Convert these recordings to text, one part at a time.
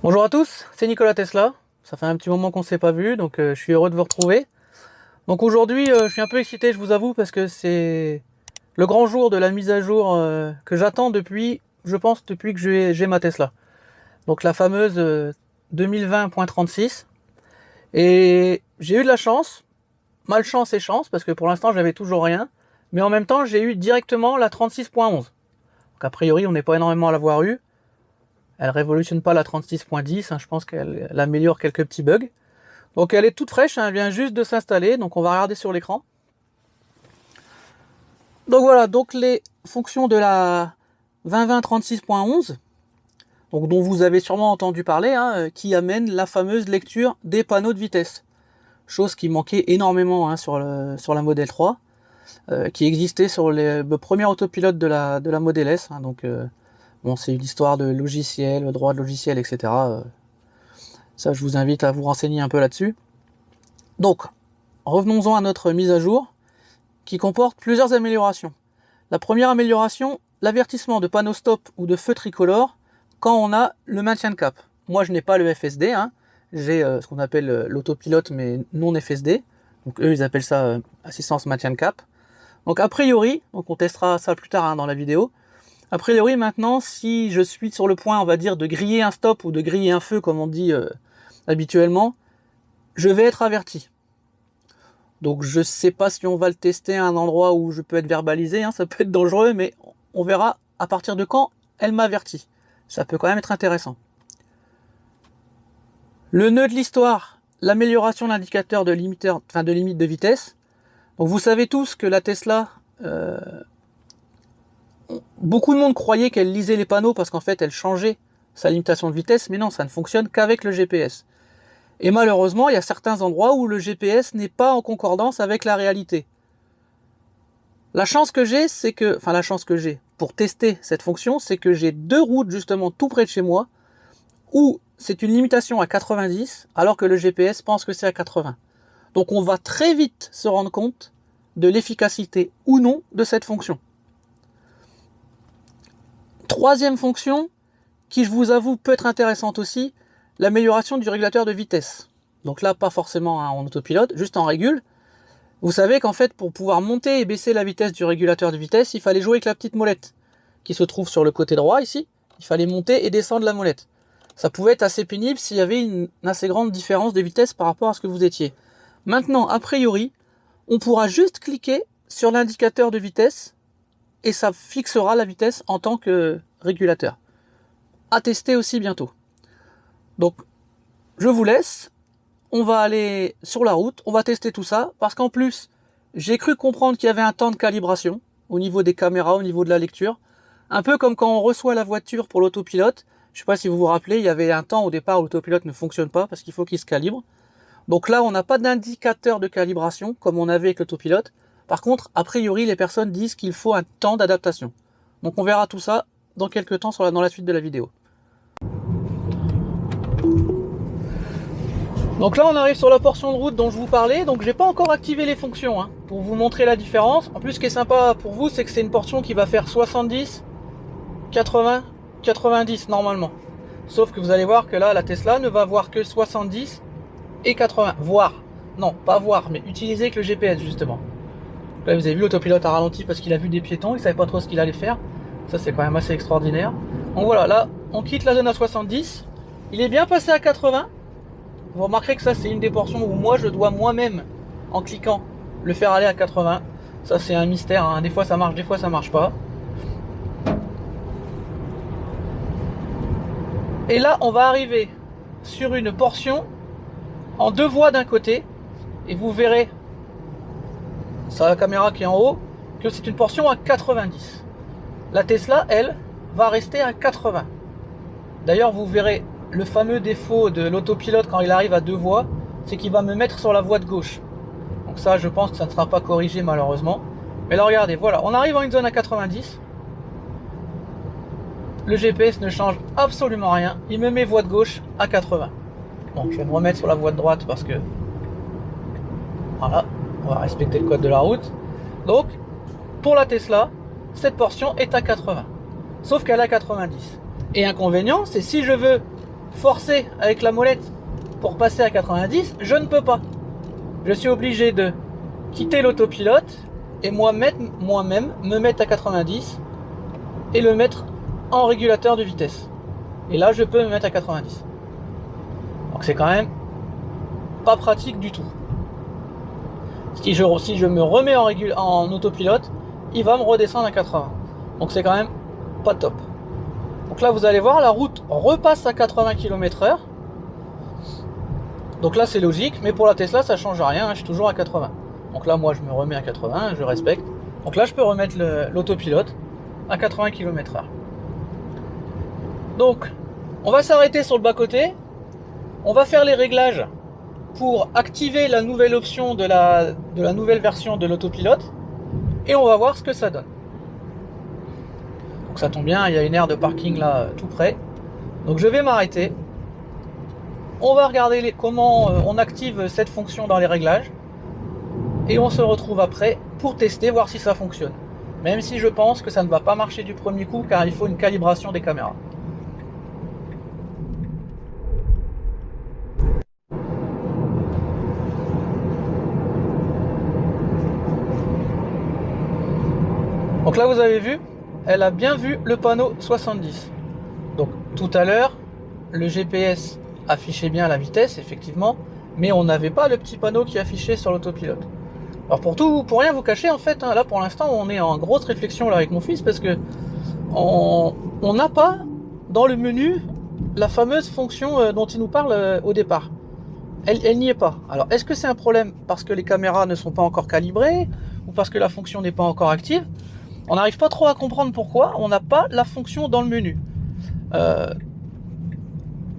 Bonjour à tous, c'est Nicolas Tesla. Ça fait un petit moment qu'on ne s'est pas vu, donc je suis heureux de vous retrouver. Donc aujourd'hui, je suis un peu excité, je vous avoue, parce que c'est le grand jour de la mise à jour que j'attends depuis, je pense, depuis que j'ai ma Tesla. Donc la fameuse 2020.36. Et j'ai eu de la chance, malchance et chance, parce que pour l'instant j'avais toujours rien. Mais en même temps, j'ai eu directement la 36.11. Donc a priori, on n'est pas énormément à l'avoir eu. Elle révolutionne pas la 36.10, hein, je pense qu'elle améliore quelques petits bugs. Donc elle est toute fraîche, hein, elle vient juste de s'installer, donc on va regarder sur l'écran. Donc voilà, donc les fonctions de la 2020.36.11, donc dont vous avez sûrement entendu parler, hein, qui amène la fameuse lecture des panneaux de vitesse. Chose qui manquait énormément, hein, sur la Model 3, qui existait sur le premier autopilote de la Model S. Hein, donc bon, c'est une histoire de logiciel, droit de logiciel, etc. Ça, je vous invite à vous renseigner un peu là-dessus. Donc, revenons-en à notre mise à jour, qui comporte plusieurs améliorations. La première amélioration, l'avertissement de panneau stop ou de feu tricolore quand on a le maintien de cap. Moi, je n'ai pas le FSD, hein. J'ai ce qu'on appelle l'autopilote, mais non FSD. Donc eux, ils appellent ça assistance maintien de cap. Donc a priori, donc on testera ça plus tard, hein, dans la vidéo. A priori, maintenant, si je suis sur le point, on va dire, de griller un stop ou de griller un feu, comme on dit habituellement, je vais être averti. Donc je sais pas si on va le tester à un endroit où je peux être verbalisé, hein, ça peut être dangereux, mais on verra à partir de quand elle m'avertit. Ça peut quand même être intéressant. Le nœud de l'histoire, l'amélioration de l'indicateur de limite de vitesse. Donc vous savez tous que la Tesla, beaucoup de monde croyait qu'elle lisait les panneaux parce qu'en fait elle changeait sa limitation de vitesse, mais non, ça ne fonctionne qu'avec le GPS. Et malheureusement, il y a certains endroits où le GPS n'est pas en concordance avec la réalité. La chance que j'ai, pour tester cette fonction, c'est que j'ai deux routes justement tout près de chez moi où c'est une limitation à 90 alors que le GPS pense que c'est à 80. Donc on va très vite se rendre compte de l'efficacité ou non de cette fonction. Troisième fonction, qui je vous avoue peut être intéressante aussi, l'amélioration du régulateur de vitesse. Donc là, pas forcément en autopilote, juste en régule. Vous savez qu'en fait, pour pouvoir monter et baisser la vitesse du régulateur de vitesse, il fallait jouer avec la petite molette qui se trouve sur le côté droit ici. Il fallait monter et descendre la molette. Ça pouvait être assez pénible s'il y avait une assez grande différence de vitesse par rapport à ce que vous étiez. Maintenant, a priori, on pourra juste cliquer sur l'indicateur de vitesse et ça fixera la vitesse en tant que régulateur. À tester aussi bientôt. Donc, je vous laisse. On va aller sur la route, on va tester tout ça, parce qu'en plus, j'ai cru comprendre qu'il y avait un temps de calibration au niveau des caméras, au niveau de la lecture. Un peu comme quand on reçoit la voiture pour l'autopilote. Je ne sais pas si vous vous rappelez, il y avait un temps au départ où l'autopilote ne fonctionne pas, parce qu'il faut qu'il se calibre. Donc là, on n'a pas d'indicateur de calibration, comme on avait avec l'autopilote. Par contre, a priori, les personnes disent qu'il faut un temps d'adaptation. Donc on verra tout ça dans quelques temps dans la suite de la vidéo. Donc là on arrive sur la portion de route dont je vous parlais, donc j'ai pas encore activé les fonctions, hein, pour vous montrer la différence. En plus, ce qui est sympa pour vous, c'est que c'est une portion qui va faire 70, 80, 90 normalement. Sauf que vous allez voir que là la Tesla ne va voir que 70 et 80, voir, non pas voir, mais utiliser avec le GPS justement. Là vous avez vu, l'autopilote a ralenti parce qu'il a vu des piétons, il savait pas trop ce qu'il allait faire. Ça c'est quand même assez extraordinaire. Donc voilà, là on quitte la zone à 70, il est bien passé à 80. Vous remarquerez que ça c'est une des portions où moi je dois moi-même, en cliquant, le faire aller à 80. Ça c'est un mystère, hein. Des fois ça marche, des fois ça marche pas. Et là on va arriver sur une portion en deux voies d'un côté. Et vous verrez, sur la caméra qui est en haut, que c'est une portion à 90. La Tesla, elle, va rester à 80. D'ailleurs vous verrez, le fameux défaut de l'autopilote quand il arrive à deux voies, c'est qu'il va me mettre sur la voie de gauche. Donc ça, je pense que ça ne sera pas corrigé malheureusement. Mais là, regardez, voilà, on arrive en une zone à 90. Le GPS ne change absolument rien. Il me met voie de gauche à 80. Bon, je vais me remettre sur la voie de droite parce que... Voilà, on va respecter le code de la route. Donc, pour la Tesla, cette portion est à 80. Sauf qu'elle est à 90. Et inconvénient, c'est si je veux forcer avec la molette pour passer à 90, je ne peux pas. Je suis obligé de quitter l'autopilote et moi-même me mettre à 90 et le mettre en régulateur de vitesse. Et là, je peux me mettre à 90. Donc c'est quand même pas pratique du tout. Si je me remets en autopilote, il va me redescendre à 80. Donc c'est quand même pas top. Donc là, vous allez voir, la route repasse à 80 km/h. Donc là, c'est logique, mais pour la Tesla, ça change rien, hein, je suis toujours à 80. Donc là, moi, je me remets à 80, je respecte. Donc là, je peux remettre l'autopilote à 80 km/h. Donc, on va s'arrêter sur le bas-côté. On va faire les réglages pour activer la nouvelle option de la nouvelle version de l'autopilote. Et on va voir ce que ça donne. Donc ça tombe bien, il y a une aire de parking là, tout près. Donc je vais m'arrêter. On va regarder comment on active cette fonction dans les réglages. Et on se retrouve après pour tester, voir si ça fonctionne. Même si je pense que ça ne va pas marcher du premier coup, car il faut une calibration des caméras. Donc là, vous avez vu, elle a bien vu le panneau 70. Donc tout à l'heure, le GPS affichait bien la vitesse, effectivement, mais on n'avait pas le petit panneau qui affichait sur l'autopilote. Alors pour rien vous cacher, en fait, hein, là pour l'instant, on est en grosse réflexion là avec mon fils, parce que on n'a pas dans le menu la fameuse fonction dont il nous parle au départ. Elle n'y est pas. Alors est-ce que c'est un problème parce que les caméras ne sont pas encore calibrées, ou parce que la fonction n'est pas encore active? On n'arrive pas trop à comprendre pourquoi on n'a pas la fonction dans le menu.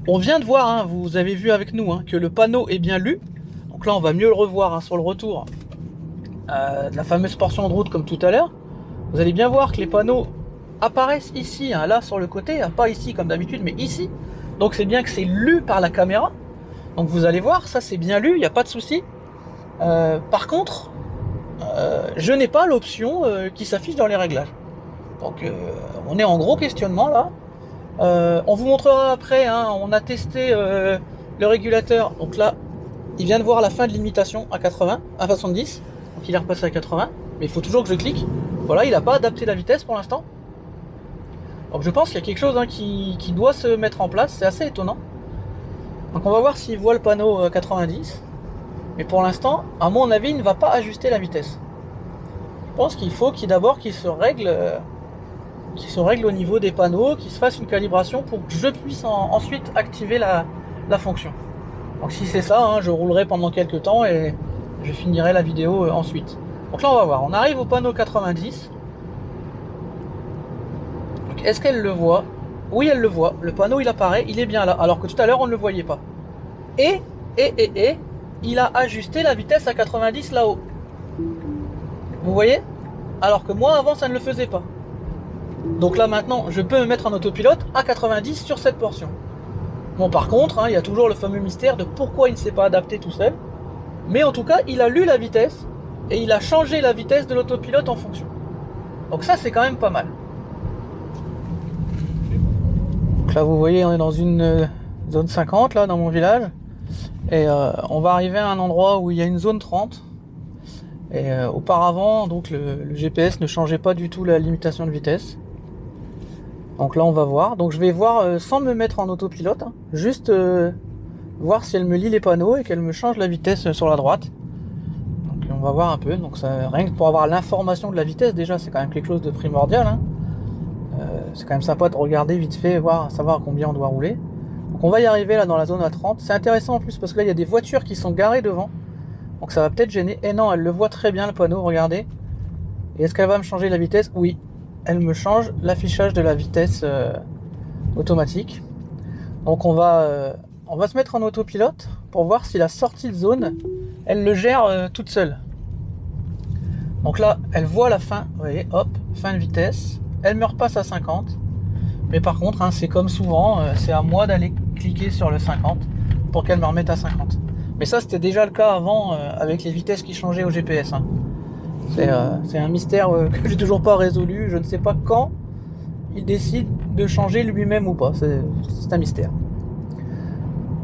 On vient de voir, hein, vous avez vu avec nous, hein, que le panneau est bien lu. Donc là, on va mieux le revoir, hein, sur le retour de la fameuse portion de route comme tout à l'heure. Vous allez bien voir que les panneaux apparaissent ici, hein, là sur le côté, hein, pas ici comme d'habitude, mais ici. Donc c'est bien que c'est lu par la caméra. Donc vous allez voir, ça c'est bien lu, il n'y a pas de souci. Par contre, je n'ai pas l'option qui s'affiche dans les réglages. Donc on est en gros questionnement là. On vous montrera après, hein, on a testé le régulateur. Donc là, il vient de voir la fin de limitation à 80, à 70. Donc il est repassé à 80. Mais il faut toujours que je clique. Voilà, il n'a pas adapté la vitesse pour l'instant. Donc je pense qu'il y a quelque chose, hein, qui doit se mettre en place. C'est assez étonnant. Donc on va voir s'il voit le panneau 90. Mais pour l'instant, à mon avis, il ne va pas ajuster la vitesse. Je pense qu'il faut d'abord qu'il se règle au niveau des panneaux, qu'il se fasse une calibration pour que je puisse ensuite activer la fonction. Donc si c'est ça, hein, je roulerai pendant quelques temps et je finirai la vidéo ensuite. Donc là on va voir, on arrive au panneau 90. Donc est-ce qu'elle le voit? Oui, elle le voit, le panneau il apparaît, il est bien là, alors que tout à l'heure on ne le voyait pas. Et il a ajusté la vitesse à 90 là-haut. Vous voyez? Alors que moi avant ça ne le faisait pas. Donc là maintenant je peux me mettre en autopilote à 90 sur cette portion. Bon, par contre, hein, il y a toujours le fameux mystère de pourquoi il ne s'est pas adapté tout seul. Mais en tout cas il a lu la vitesse et il a changé la vitesse de l'autopilote en fonction. Donc ça c'est quand même pas mal. Donc là vous voyez on est dans une zone 50 là dans mon village. Et on va arriver à un endroit où il y a une zone 30. Et auparavant, donc le GPS ne changeait pas du tout la limitation de vitesse. Donc là, on va voir. Donc je vais voir sans me mettre en autopilote, hein, juste voir si elle me lit les panneaux et qu'elle me change la vitesse sur la droite. Donc on va voir un peu. Donc ça, rien que pour avoir l'information de la vitesse, déjà, c'est quand même quelque chose de primordial, hein. C'est quand même sympa de regarder vite fait, savoir à combien on doit rouler. Donc on va y arriver là dans la zone à 30. C'est intéressant en plus parce que là il y a des voitures qui sont garées devant. Donc ça va peut-être gêner. Et non, elle le voit très bien le panneau, regardez. Et est-ce qu'elle va me changer la vitesse? Oui, elle me change l'affichage de la vitesse automatique. Donc on va se mettre en autopilote pour voir si la sortie de zone, elle le gère toute seule. Donc là, elle voit la fin, vous voyez, hop, fin de vitesse. Elle me repasse à 50. Mais par contre, hein, c'est comme souvent, c'est à moi d'aller cliquer sur le 50 pour qu'elle me remette à 50. Mais ça, c'était déjà le cas avant avec les vitesses qui changeaient au GPS. Hein. C'est un mystère que j'ai toujours pas résolu. Je ne sais pas quand il décide de changer lui-même ou pas. C'est un mystère.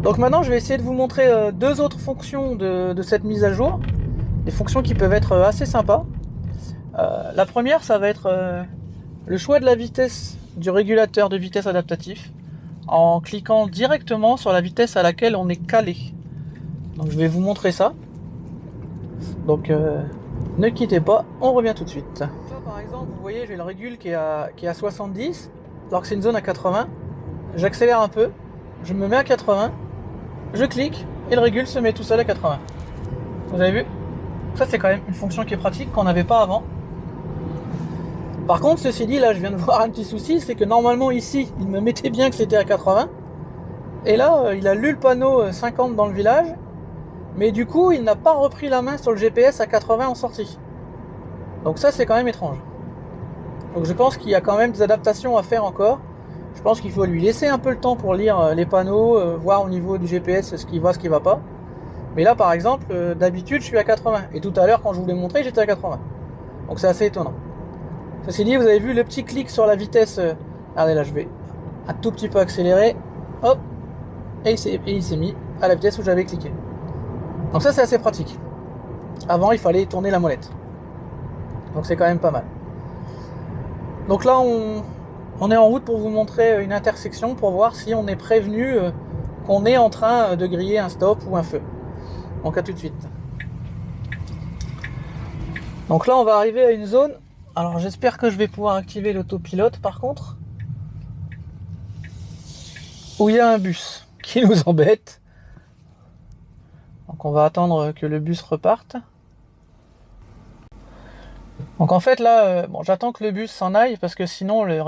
Donc maintenant je vais essayer de vous montrer deux autres fonctions de cette mise à jour. Des fonctions qui peuvent être assez sympas. La première, ça va être le choix de la vitesse du régulateur de vitesse adaptatif en cliquant directement sur la vitesse à laquelle on est calé. Donc je vais vous montrer ça. Donc ne quittez pas, on revient tout de suite. Là, par exemple, vous voyez, j'ai le régule qui est à 70, alors que c'est une zone à 80. J'accélère un peu, je me mets à 80, je clique et le régule se met tout seul à 80. Vous avez vu? Ça, c'est quand même une fonction qui est pratique, qu'on n'avait pas avant. Par contre, ceci dit, là je viens de voir un petit souci, c'est que normalement ici, il me mettait bien que c'était à 80. Et là, il a lu le panneau 50 dans le village, mais du coup, il n'a pas repris la main sur le GPS à 80 en sortie. Donc ça, c'est quand même étrange. Donc je pense qu'il y a quand même des adaptations à faire encore. Je pense qu'il faut lui laisser un peu le temps pour lire les panneaux, voir au niveau du GPS ce qui va, ce qui va pas. Mais là, par exemple, d'habitude, je suis à 80. Et tout à l'heure, quand je vous l'ai montré, j'étais à 80. Donc c'est assez étonnant. Ceci dit, vous avez vu le petit clic sur la vitesse. Regardez, là, je vais un tout petit peu accélérer. Hop. Et il s'est mis à la vitesse où j'avais cliqué. Donc ça, c'est assez pratique. Avant, il fallait tourner la molette. Donc c'est quand même pas mal. Donc là, on est en route pour vous montrer une intersection pour voir si on est prévenu qu'on est en train de griller un stop ou un feu. Donc à tout de suite. Donc là, on va arriver à une zone. Alors j'espère que je vais pouvoir activer l'autopilote par contre. Où il y a un bus qui nous embête. Donc on va attendre que le bus reparte. Donc en fait là, bon, j'attends que le bus s'en aille parce que sinon le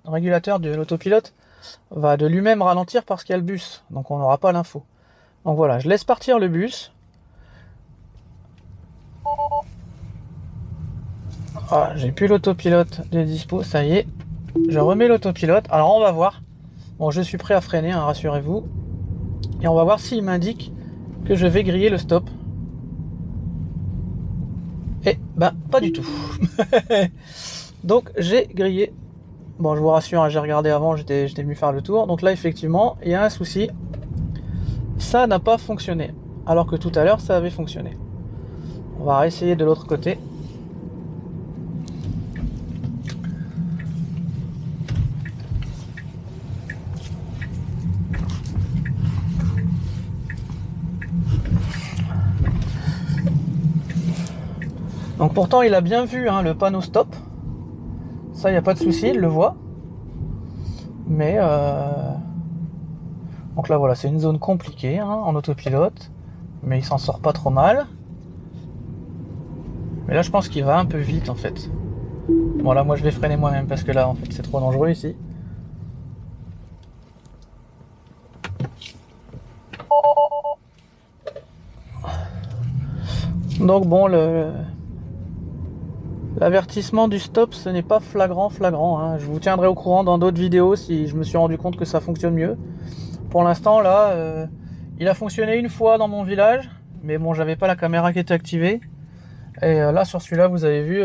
régulateur de l'autopilote va de lui-même ralentir parce qu'il y a le bus. Donc on n'aura pas l'info. Donc voilà, je laisse partir le bus. Ah, j'ai plus l'autopilote de dispo, ça y est. Je remets l'autopilote. Alors on va voir. Bon, je suis prêt à freiner, hein, rassurez-vous. Et on va voir s'il m'indique que je vais griller le stop. Et bah pas du tout. Donc j'ai grillé. Bon, je vous rassure, hein, j'ai regardé avant, j'étais venu faire le tour. Donc là effectivement, il y a un souci. Ça n'a pas fonctionné. Alors que tout à l'heure, ça avait fonctionné. On va réessayer de l'autre côté. Donc pourtant il a bien vu hein, le panneau stop. Ça il n'y a pas de souci, il le voit. Mais donc là voilà, c'est une zone compliquée hein, en autopilote. Mais il s'en sort pas trop mal. Mais là je pense qu'il va un peu vite en fait. Bon là moi je vais freiner moi-même parce que là en fait c'est trop dangereux ici. Donc bon l'avertissement du stop, ce n'est pas flagrant, hein. Je vous tiendrai au courant dans d'autres vidéos si je me suis rendu compte que ça fonctionne mieux. Pour l'instant, là, il a fonctionné une fois dans mon village, mais bon, j'avais pas la caméra qui était activée. Et là, sur celui-là, vous avez vu,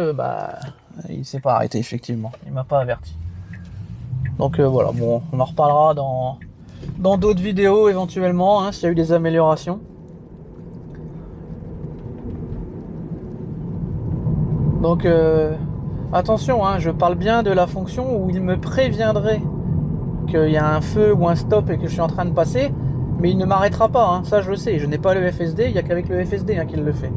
il s'est pas arrêté, effectivement. Il m'a pas averti. Donc voilà, bon, on en reparlera dans d'autres vidéos éventuellement, hein, s'il y a eu des améliorations. Donc attention, hein, je parle bien de la fonction où il me préviendrait qu'il y a un feu ou un stop et que je suis en train de passer, mais il ne m'arrêtera pas, hein, ça je le sais, je n'ai pas le FSD, il n'y a qu'avec le FSD hein, qu'il le fait.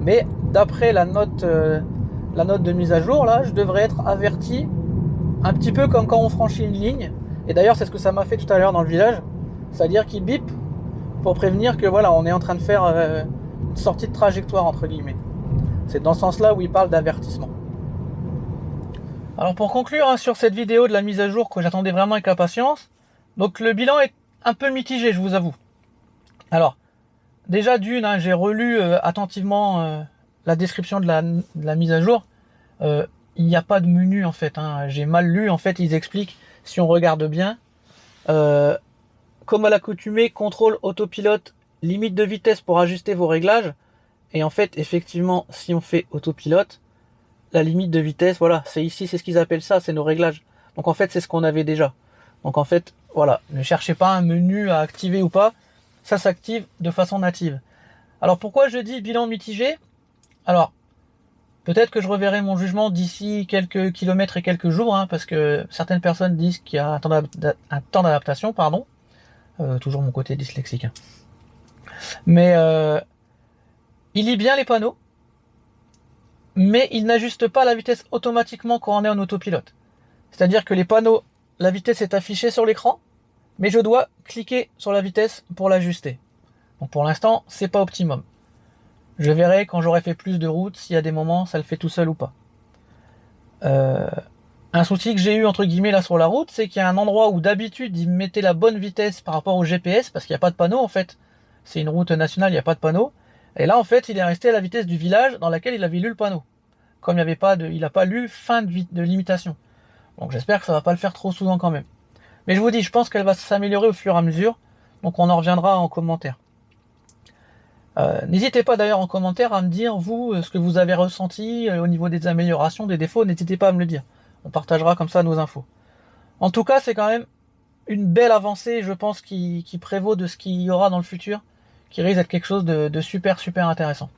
Mais d'après la note de mise à jour, là, je devrais être averti un petit peu comme quand on franchit une ligne. Et d'ailleurs c'est ce que ça m'a fait tout à l'heure dans le village, c'est-à-dire qu'il bip pour prévenir que voilà, on est en train de faire une sortie de trajectoire entre guillemets. C'est dans ce sens-là où il parle d'avertissement. Alors pour conclure hein, sur cette vidéo de la mise à jour que j'attendais vraiment avec impatience, donc le bilan est un peu mitigé, je vous avoue. Alors, déjà d'une, hein, j'ai relu attentivement la description de la mise à jour. Il n'y a pas de menu en fait, hein. J'ai mal lu, en fait ils expliquent, si on regarde bien, comme à l'accoutumée, contrôle autopilote, limite de vitesse pour ajuster vos réglages. Et en fait, effectivement, si on fait autopilote, la limite de vitesse, voilà, c'est ici, c'est ce qu'ils appellent ça, c'est nos réglages. Donc en fait, c'est ce qu'on avait déjà. Donc en fait, voilà, ne cherchez pas un menu à activer ou pas. ça s'active de façon native. Alors pourquoi je dis bilan mitigé? Alors, peut-être que je reverrai mon jugement d'ici quelques kilomètres et quelques jours, hein, parce que certaines personnes disent qu'il y a un temps d'adaptation, pardon. Toujours mon côté dyslexique. Hein. Mais il lit bien les panneaux, mais il n'ajuste pas la vitesse automatiquement quand on est en autopilote. C'est-à-dire que les panneaux, la vitesse est affichée sur l'écran, mais je dois cliquer sur la vitesse pour l'ajuster. Donc pour l'instant, c'est pas optimum. Je verrai quand j'aurai fait plus de routes s'il y a des moments ça le fait tout seul ou pas. Un souci que j'ai eu entre guillemets là sur la route, c'est qu'il y a un endroit où d'habitude il mettait la bonne vitesse par rapport au GPS parce qu'il n'y a pas de panneau en fait. C'est une route nationale, il n'y a pas de panneau. Et là en fait il est resté à la vitesse du village dans laquelle il avait lu le panneau. Comme il n'a pas lu fin de limitation. Donc j'espère que ça va pas le faire trop souvent quand même. Mais je vous dis, je pense qu'elle va s'améliorer au fur et à mesure. Donc on en reviendra en commentaire. N'hésitez pas d'ailleurs en commentaire à me dire, vous, ce que vous avez ressenti au niveau des améliorations, des défauts, n'hésitez pas à me le dire. On partagera comme ça nos infos. En tout cas, c'est quand même une belle avancée, je pense, qui prévaut de ce qu'il y aura dans le futur, qui risque d'être quelque chose de super intéressant.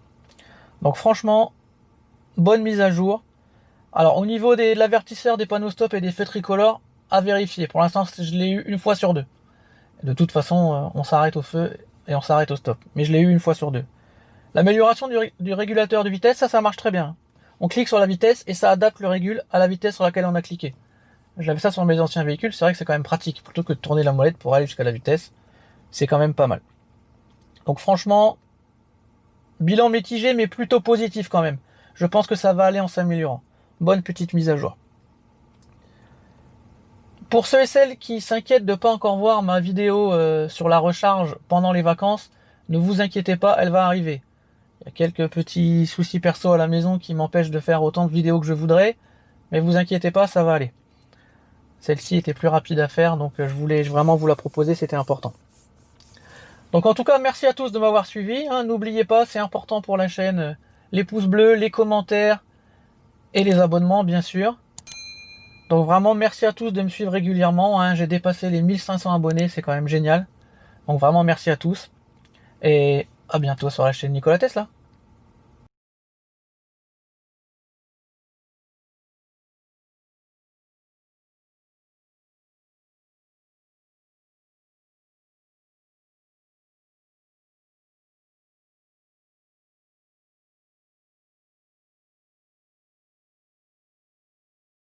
Donc franchement, bonne mise à jour. Alors au niveau de l'avertisseur des panneaux stop et des feux tricolores, à vérifier. Pour l'instant, je l'ai eu une fois sur deux. De toute façon, on s'arrête au feu et on s'arrête au stop. Mais je l'ai eu une fois sur deux. L'amélioration du régulateur de vitesse, ça marche très bien. On clique sur la vitesse et ça adapte le régule à la vitesse sur laquelle on a cliqué. J'avais ça sur mes anciens véhicules, c'est vrai que c'est quand même pratique. Plutôt que de tourner la molette pour aller jusqu'à la vitesse, c'est quand même pas mal. Donc franchement, bilan mitigé mais plutôt positif quand même. Je pense que ça va aller en s'améliorant. Bonne petite mise à jour. Pour ceux et celles qui s'inquiètent de ne pas encore voir ma vidéo sur la recharge pendant les vacances, ne vous inquiétez pas, elle va arriver. Il y a quelques petits soucis perso à la maison qui m'empêchent de faire autant de vidéos que je voudrais, mais vous inquiétez pas, ça va aller. Celle-ci était plus rapide à faire, donc je voulais vraiment vous la proposer, c'était important. Donc en tout cas, merci à tous de m'avoir suivi. Hein. N'oubliez pas, c'est important pour la chaîne, les pouces bleus, les commentaires et les abonnements, bien sûr. Donc vraiment, merci à tous de me suivre régulièrement. Hein. J'ai dépassé les 1500 abonnés, c'est quand même génial. Donc vraiment, merci à tous. Et à bientôt sur la chaîne Nicolas Tesla.